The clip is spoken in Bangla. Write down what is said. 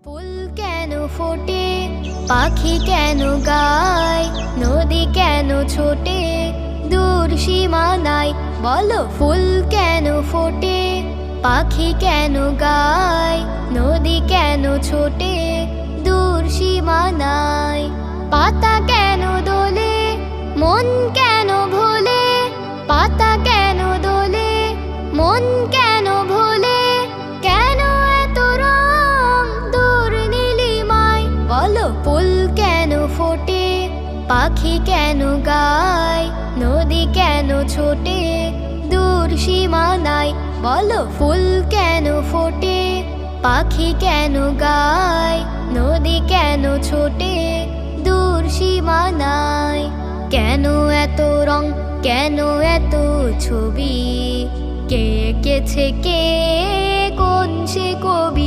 ফুল কেন ফোটে, পাখি কেন গায়, নদী কেন ছোটে, দূর সীমানায়। বলো ফুল কেন ফোটে, পাখি কেন গায়, নদী কেন ছোটে, দূর সীমানায়। পাতা কেন দোলে, মন কেন ভোলে, পাতা কেন দোলে, মন কেন ভোলে, কেন এত রং দূর নীলিমায়। বলো ফুল কেন ফোটে, পাখি কেন গায়, নদী কেন ছোটে, দূর সীমানায়। বলো ফুল কেন ফোটে, পাখি কেন গায়, নদী কেন ছোটে, দূর সীমানায়। কেন এত রং, কেন এত ছবি, কে এঁকেছে কে, কোন সে কবি।